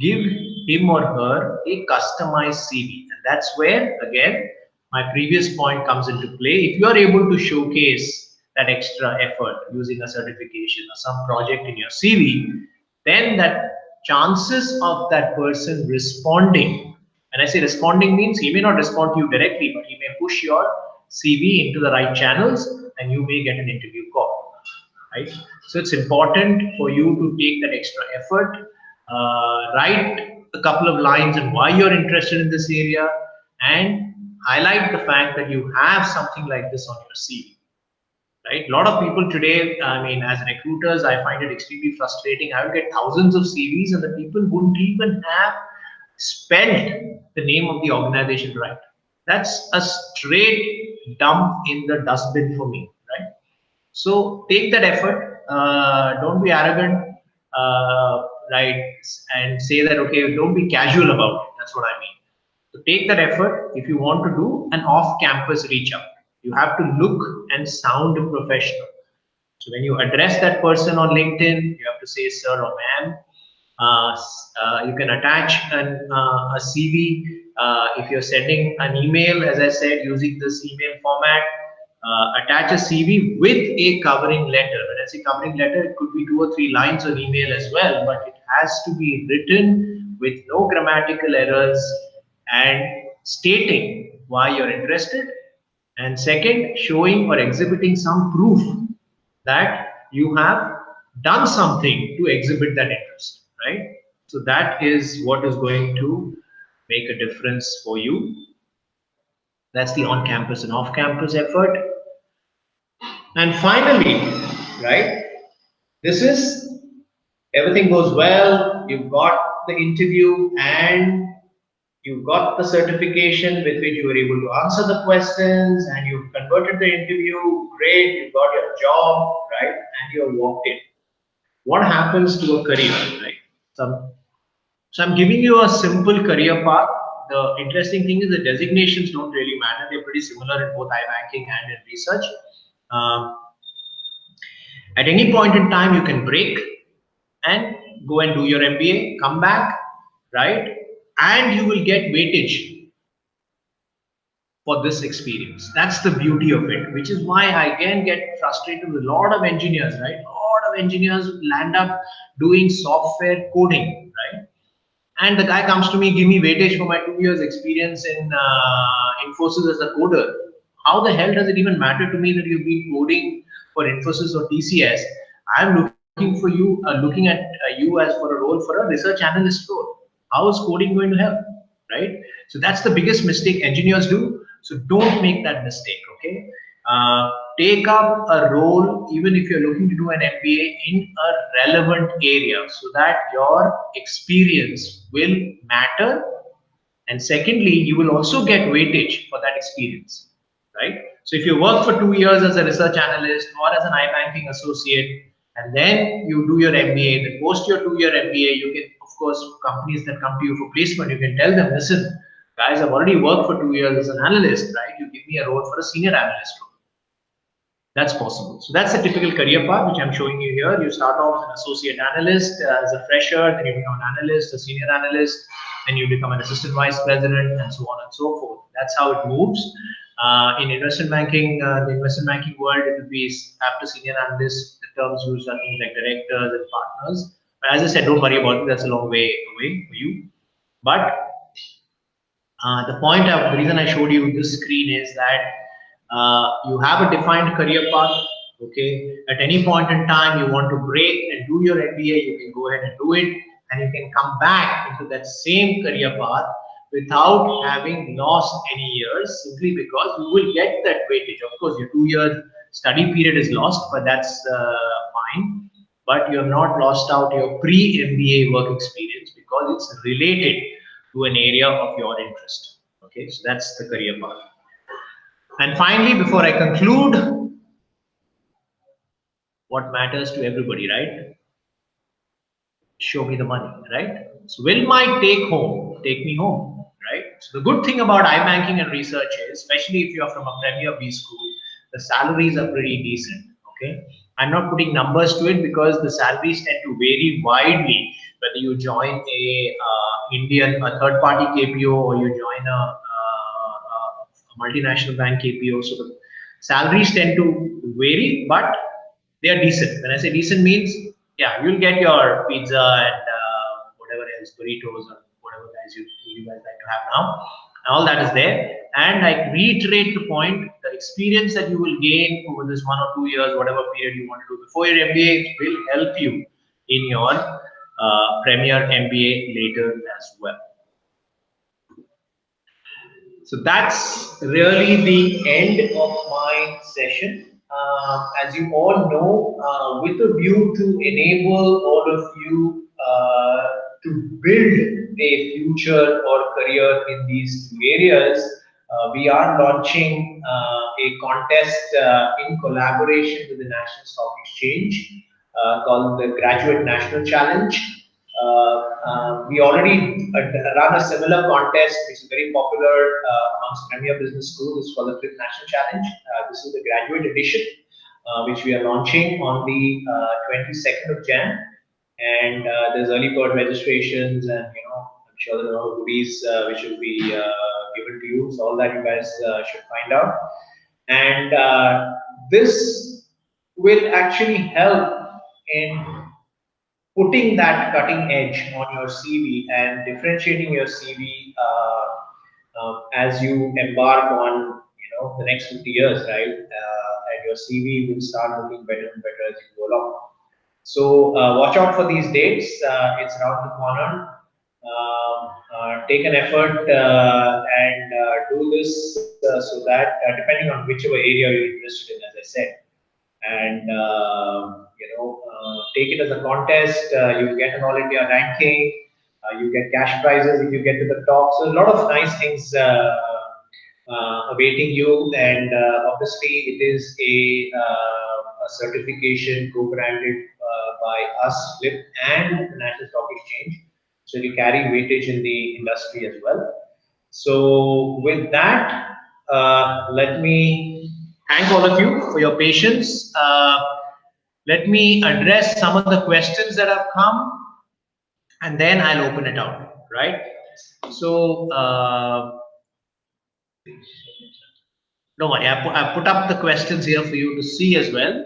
Speaker 2: give him or her a customized CV. And that's where, again, my previous point comes into play. If you are able to showcase that extra effort using a certification or some project in your CV, then that chances of that person responding, and I say responding means he may not respond to you directly, but he may push your CV into the right channels and you may get an interview call. Right? So it's important for you to take that extra effort, write a couple of lines on why you're interested in this area, and highlight the fact that you have something like this on your CV. Right? A lot of people today, I mean, as recruiters, I find it extremely frustrating. I would get thousands of CVs, and the people wouldn't even have spelled the name of the organization right. That's a straight dump in the dustbin for me, right? So take that effort. Don't be arrogant, right? And say that, okay, don't be casual about it. That's what I mean. So take that effort. If you want to do an off-campus reach out, you have to look and sound professional. So when you address that person on LinkedIn, you have to say sir or ma'am. You can attach a CV if you're sending an email, as I said, using this email format. Attach a CV with a covering letter. When I say covering letter, it could be 2 or 3 lines on email as well, but it has to be written with no grammatical errors and stating why you're interested. And second, showing or exhibiting some proof that you have done something to exhibit that interest, right? So that is what is going to make a difference for you. That's the on-campus and off-campus effort. And finally, right, this is everything goes well, you've got the interview and you've got the certification with which you were able to answer the questions and you've converted the interview, great, you've got your job, right, and you're walked in. What happens to a career, right? So I'm giving you a simple career path. The interesting thing is the designations don't really matter. They're pretty similar in both iBanking and in research. Um, at any point in time, you can break and go and do your MBA, come back, right? And you will get weightage for this experience. That's the beauty of it, which is why I again get frustrated with a lot of engineers, right? A lot of engineers land up doing software coding, right? And the guy comes to me, give me weightage for my 2 years experience in Infosys as a coder. How the hell does it even matter to me that you've been coding for Infosys or TCS? I'm looking for you, looking at you as for a role for a research analyst role. How is coding going to help, right? So that's the biggest mistake engineers do. So don't make that mistake, okay? Take up a role even if you're looking to do an MBA in a relevant area so that your experience will matter, and secondly you will also get weightage for that experience, right? So if you work for 2 years as a research analyst or as an iBanking associate and then you do your MBA, then post your 2-year MBA, you can, of course, companies that come to you for placement, you can tell them, listen guys, I've already worked for 2 years as an analyst, right? You give me a role for a senior analyst role. That's possible. So that's a typical career path which I'm showing you here. You start off as an associate analyst, as a fresher, then you become an analyst, a senior analyst, then you become an assistant vice president, and so on and so forth. That's how it moves. In investment banking, the investment banking world, it will be after senior analyst, the terms used are things like directors and partners. But as I said, don't worry about it. That's a long way away for you. But the reason I showed you this screen is that you have a defined career path. Okay, at any point in time you want to break and do your MBA, you can go ahead and do it, and you can come back into that same career path without having lost any years, simply because you will get that weightage. Of course, your 2-year study period is lost, but that's fine. But you have not lost out your pre-MBA work experience because it's related to an area of your interest. Okay, so that's the career path. And finally, before I conclude, what matters to everybody, right? Show me the money, right? So will my take home take me home, right? So the good thing about iBanking and research is, especially if you're from a Premier B school, the salaries are pretty decent, okay? I'm not putting numbers to it because the salaries tend to vary widely, whether you join a third-party KPO or you join a multinational bank KPO. So the salaries tend to vary, but they are decent. When I say decent means, yeah, you'll get your pizza and whatever else, burritos or whatever you guys like to have now. All that is there. And I reiterate the point, the experience that you will gain over this 1 or 2 years, whatever period you want to do before your MBA will help you in your Premier MBA later as well. So that's really the end of my session. As you all know, with a view to enable all of you to build a future or career in these two areas, we are launching a contest in collaboration with the National Stock Exchange called the Graduate National Challenge. We already run a similar contest, which is very popular amongst Premier Business Schools. It's called the Fifth National Challenge. This is the graduate edition, which we are launching on the 22nd of Jan. and there's early bird registrations, and I'm sure there are a lot of goodies which will be given to you. So all that you guys should find out, and this will actually help in putting that cutting edge on your CV and differentiating your CV as you embark on the next 50 years, right? And your CV will start looking better and better as you go along. So watch out for these dates. It's around the corner. Take an effort and do this so that depending on whichever area you're interested in, as I said, and take it as a contest. You get an all India ranking. You get cash prizes if you get to the top. So a lot of nice things awaiting you, and obviously it is a certification co-branded by us, Flip, and the National Stock Exchange. So you carry weightage in the industry as well. So with that, let me thank all of you for your patience. Let me address some of the questions that have come, and then I'll open it out, right? So, don't worry, I put up the questions here for you to see as well.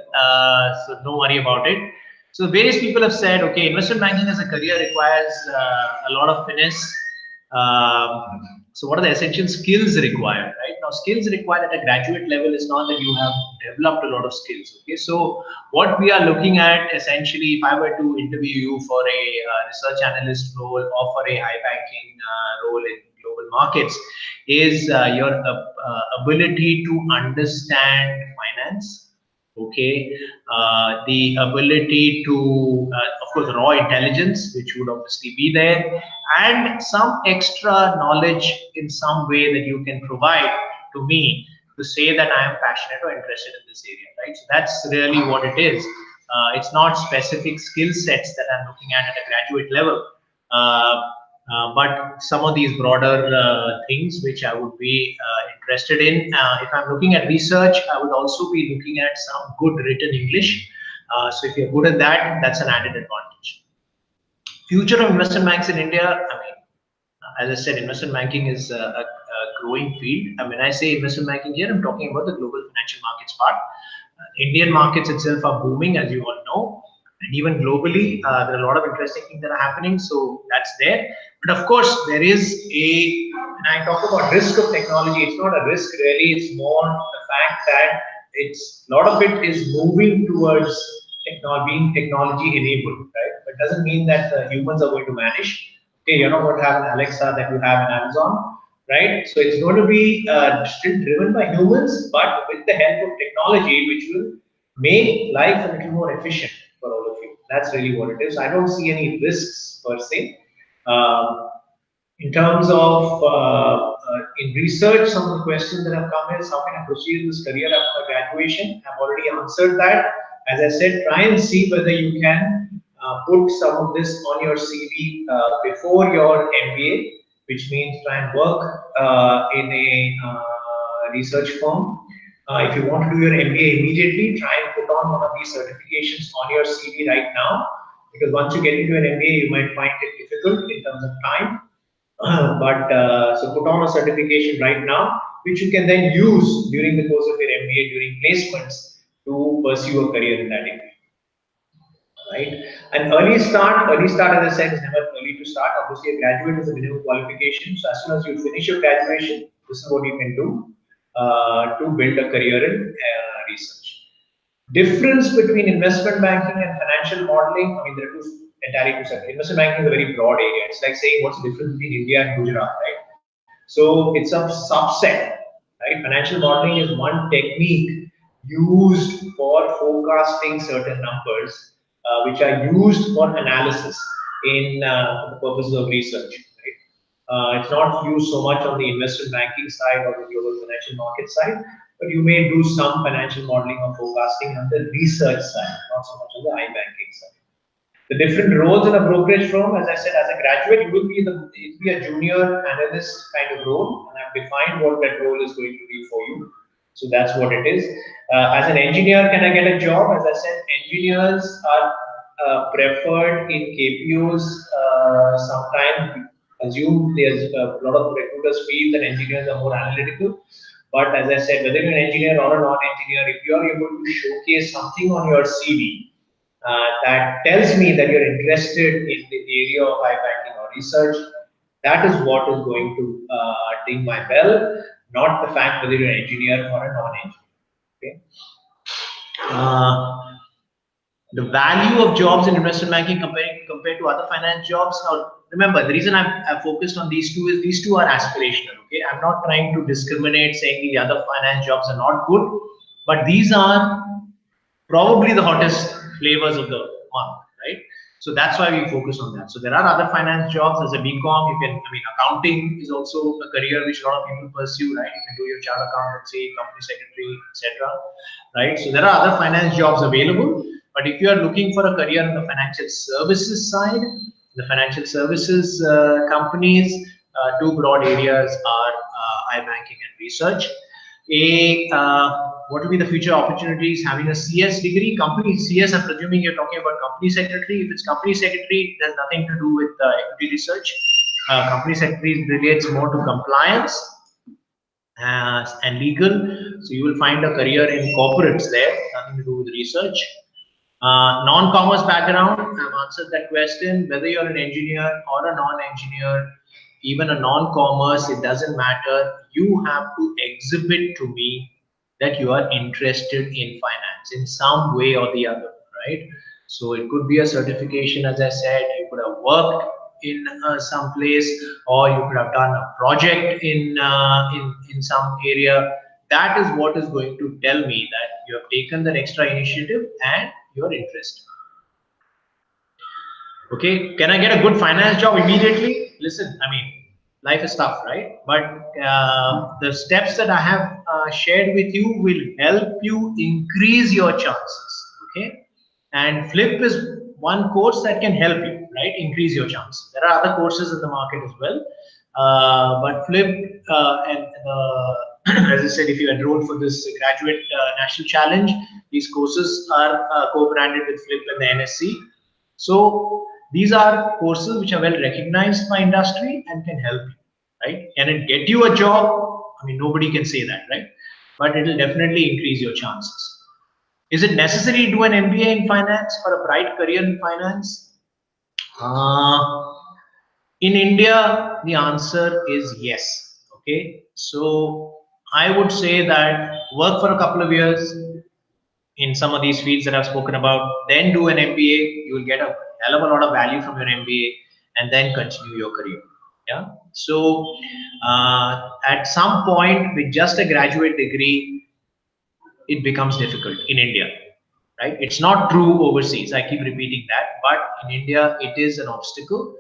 Speaker 2: So don't worry about it. So various people have said, okay, investment banking as a career requires a lot of finesse. So what are the essential skills required, right? Now, skills required at a graduate level is not that you have developed a lot of skills, okay? So what we are looking at essentially, if I were to interview you for a research analyst role or for a high banking role in global markets, is your ability to understand finance, okay, the ability to, of course, raw intelligence, which would obviously be there, and some extra knowledge in some way that you can provide to me to say that I am passionate or interested in this area, right? So that's really what it is. It's not specific skill sets that I'm looking at a graduate level. But some of these broader things which I would be interested in. If I'm looking at research, I would also be looking at some good written English. So if you're good at that, that's an added advantage. Future of investment banks in India, I mean, as I said, investment banking is a growing field. And when I say investment banking here, I'm talking about the global financial markets part. Indian markets itself are booming, as you all know, and even globally, there are a lot of interesting things that are happening. So that's there. But of course, there is when I talk about risk of technology, it's not a risk really. It's more the fact that a lot of it is moving towards being technology enabled, right? But it doesn't mean that the humans are going to vanish. Okay, you're not going to have an Alexa that you have in Amazon, right? So it's going to be still driven by humans, but with the help of technology, which will make life a little more efficient for all of you. That's really what it is. I don't see any risks per se. Um, in terms of in research, some of the questions that have come is how can I proceed in this career after graduation? I've already answered that. As I said, try and see whether you can put some of this on your CV before your MBA, which means try and work in a research firm. If you want to do your MBA immediately, try and put on one of these certifications on your CV right now, because once you get into an MBA, you might find it difficult in terms of time. So put on a certification right now, which you can then use during the course of your MBA during placements to pursue a career in that area. Right? And early start, as I said, is never early to start. Obviously, a graduate is a minimum qualification. So as soon as you finish your graduation, this is what you can do to build a career in research. Difference between investment banking and financial modeling, I mean, there are entirely two separate. Investment banking is a very broad area. It's like saying what's the difference between India and Gujarat, right? So it's a subset, right? Financial modeling is one technique used for forecasting certain numbers, which are used for analysis in the purposes of research, right? It's not used so much on the investment banking side or the global financial market side, but you may do some financial modeling or forecasting on the research side, not so much on the banking side. The different roles in a brokerage firm, as I said, as a graduate, you will be a junior analyst kind of role, and I've defined what that role is going to be for you. So that's what it is. As an engineer, can I get a job? As I said, engineers are preferred in KPOs. Sometimes assume there's a lot of recruiters feel that engineers are more analytical. But as I said, whether you're an engineer or a non-engineer, if you are able to showcase something on your CV that tells me that you're interested in the area of banking or research, that is what is going to ding my bell, not the fact whether you're an engineer or a non-engineer. Okay. The value of jobs in investment banking compared to other finance jobs. Now, remember, the reason I've focused on these two is these two are aspirational. Okay, I'm not trying to discriminate, saying the other finance jobs are not good, but these are probably the hottest flavors of the month, right? So that's why we focus on that. So there are other finance jobs as a BCom. You can, accounting is also a career which a lot of people pursue, right? You can do your chartered accountancy, company secretary, etc. Right? So there are other finance jobs available. But if you are looking for a career in the financial services side, the financial services companies, two broad areas are iBanking and research. What will be the future opportunities? Having a CS degree, company CS, I'm presuming you're talking about company secretary. If it's company secretary, there's nothing to do with equity research. Company secretary relates more to compliance and legal. So you will find a career in corporates there, nothing to do with research. Non-commerce background, I've answered that question. Whether you're an engineer or a non-engineer, even a non-commerce, it doesn't matter. You have to exhibit to me that you are interested in finance in some way or the other, right? So it could be a certification, as I said. You could have worked in some place, or you could have done a project in some area. That is what is going to tell me that you have taken that extra initiative and you're interested. Okay, can I get a good finance job immediately? Listen, life is tough, right? But the steps that I have shared with you will help you increase your chances. Okay, and Flip is one course that can help you, right? Increase your chances. There are other courses in the market as well, but Flip and as I said, if you enroll for this graduate national challenge, these courses are co-branded with Flip and the NSC. So these are courses which are well recognized by industry and can help you, right? Can it get you a job? Nobody can say that, right? But it will definitely increase your chances. Is it necessary to do an MBA in finance for a bright career in finance? In India, the answer is yes. Okay, so I would say that work for a couple of years in some of these fields that I've spoken about, then do an MBA. You will get a hell of a lot of value from your MBA, and then continue your career. Yeah. So at some point, with just a graduate degree, it becomes difficult in India. Right? It's not true overseas. I keep repeating that, but in India, it is an obstacle.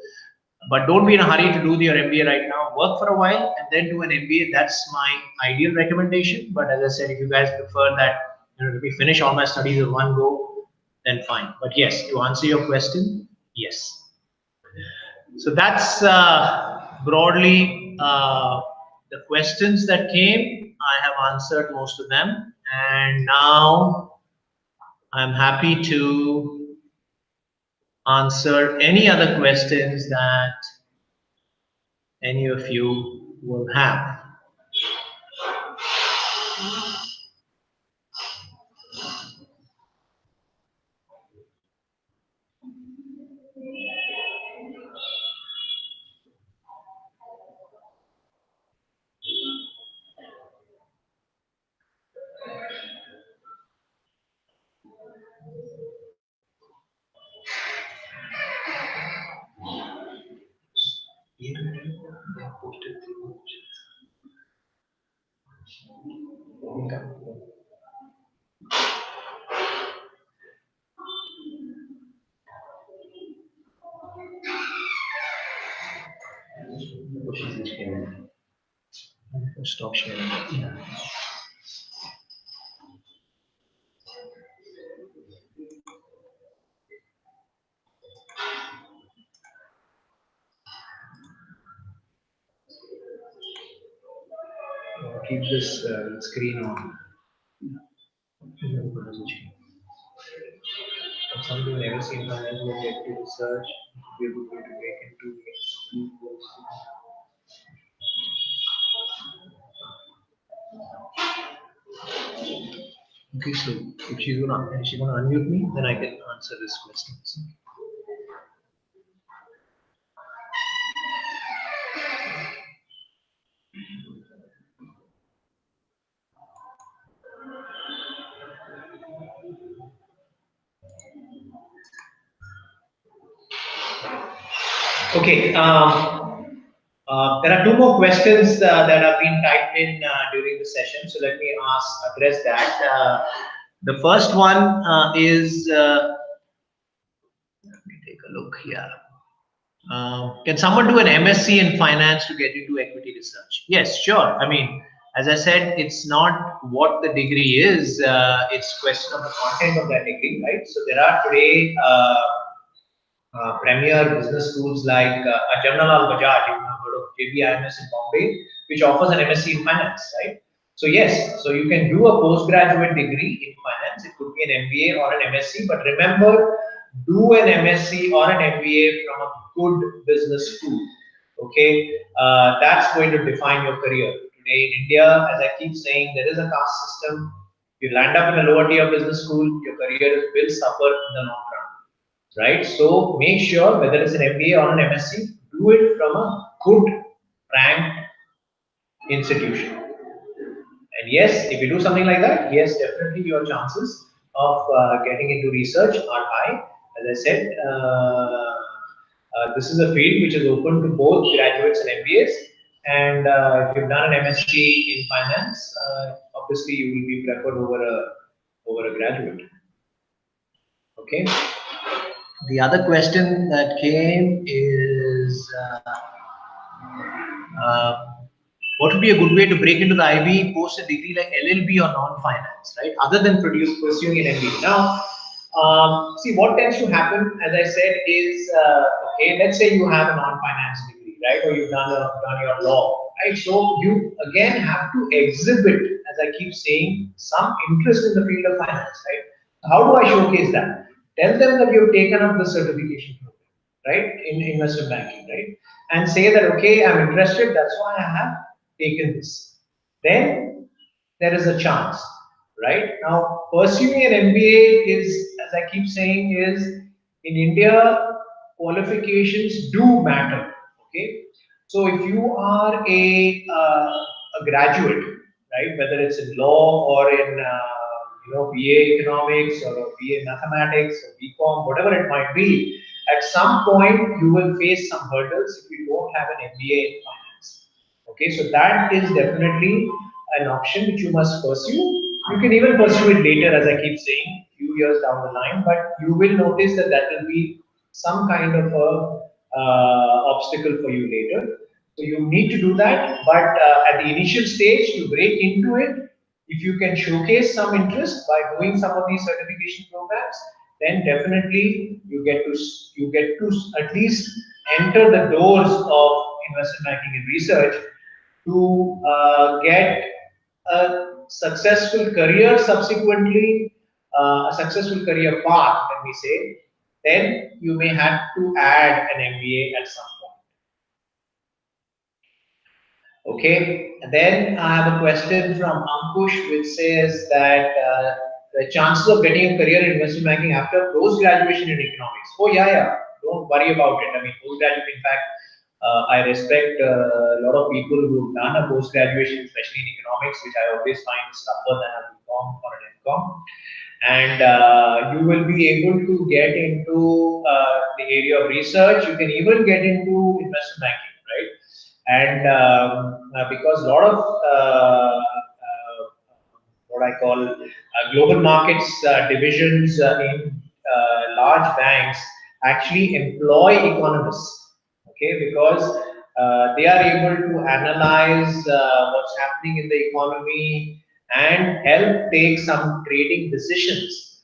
Speaker 2: But don't be in a hurry to do your MBA right now. Work for a while and then do an MBA. That's my ideal recommendation. But as I said, if you guys prefer that, let me finish all my studies in one go, then fine. But yes, to answer your question, yes. So that's broadly the questions that came. I have answered most of them, and now I'm happy to answer any other questions that any of you will have. Stop sharing. Yeah. Keep this screen on. Something MSc in finance and equity research. Be a good way to break into the Okay, so if she's gonna unmute me, then I can answer this question. Okay. There are two more questions that have been typed in during the session, so let me address that. The first one is. Let me take a look here. Can someone do an MSc in finance to get into equity research? Yes, sure. I mean, as I said, it's not what the degree is, it's question of the content of that degree, right? So there are today premier business schools like Jamnalal Bajaj, you have heard of JBIMS in Bombay, which offers an MSc in finance, right? So yes, so you can do a postgraduate degree in finance. It could be an MBA or an MSc, but remember, do an MSc or an MBA from a good business school. Okay, that's going to define your career. Today in India, as I keep saying, there is a caste system. You land up in a lower tier business school, your career will suffer in the long run, right? So make sure whether it's an MBA or an MSc, do it from a good ranked institution. And yes, if you do something like that, yes, definitely your chances of getting into research are high. As I said, this is a field which is open to both graduates and MBAs. And if you've done an MSc in finance, obviously you will be preferred over a graduate. Okay. The other question that came is, what would be a good way to break into the IB post a degree like LLB or non-finance, right? Other than pursuing an MBA. Now, see what tends to happen, as I said, is okay. Let's say you have a non-finance degree, right, or you've done your law, right? So you again have to exhibit, as I keep saying, some interest in the field of finance, right? How do I showcase that? Tell them that you've taken up the certification program, right, in investment banking, right, and say that okay, I'm interested. That's why I have taken this. Then there is a chance, right? Now, pursuing an MBA is, as I keep saying, is in India, qualifications do matter. Okay, so if you are a graduate, right, whether it's in law or in BA economics or a BA mathematics or BCom, whatever it might be, at some point you will face some hurdles if you don't have an MBA in finance. Okay, so that is definitely an option which you must pursue. You can even pursue it later, as I keep saying, few years down the line, but you will notice that that will be some kind of a obstacle for you later. So you need to do that, but at the initial stage, to break into it, if you can showcase some interest by doing some of these certification programs, then definitely you get to at least enter the doors of investment banking and research to get a successful career subsequently, a successful career path, let me say. Then you may have to add an MBA at some point. Okay, and then I have a question from Ankush which says that the chances of getting a career in investment banking after post graduation in economics. Oh yeah, don't worry about it. I mean, post graduate, in fact, I respect a lot of people who've done a post graduation, especially in economics, which I always find tougher than a BCom or an MCom. And you will be able to get into the area of research. You can even get into investment banking, right? And because a lot of what I call global markets divisions in large banks actually employ economists, okay, because they are able to analyze what's happening in the economy and help take some trading decisions,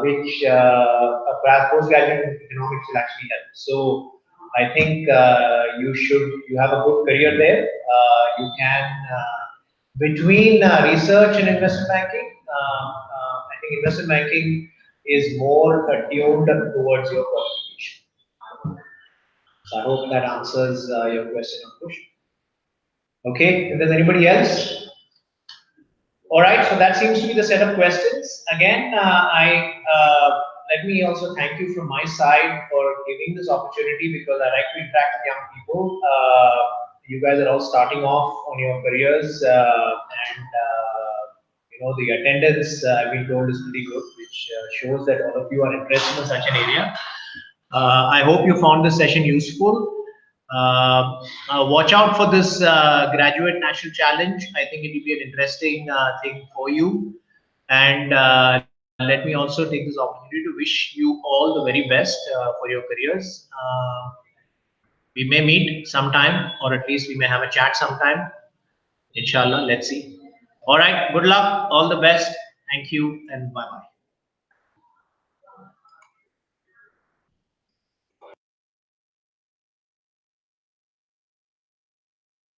Speaker 2: which a postgraduate in economics will actually help. So I think you have a good career there. You can between research and investment banking. I think investment banking is more attuned towards your qualification. So I hope that answers your question, Ankush. Okay, if there's anybody else. All right, so that seems to be the set of questions. Again, let me also thank you from my side for giving this opportunity, because I like to interact with young people. You guys are all starting off on your careers, and the attendance I've been told is pretty good, which shows that all of you are interested in such an area. I hope you found this session useful. Watch out for this graduate national challenge. I think it will be an interesting thing for you. And let me also take this opportunity to wish you all the very best for your careers. We may meet sometime, or at least we may have a chat sometime. Inshallah, let's see. All right, good luck, all the best. Thank you, and bye bye.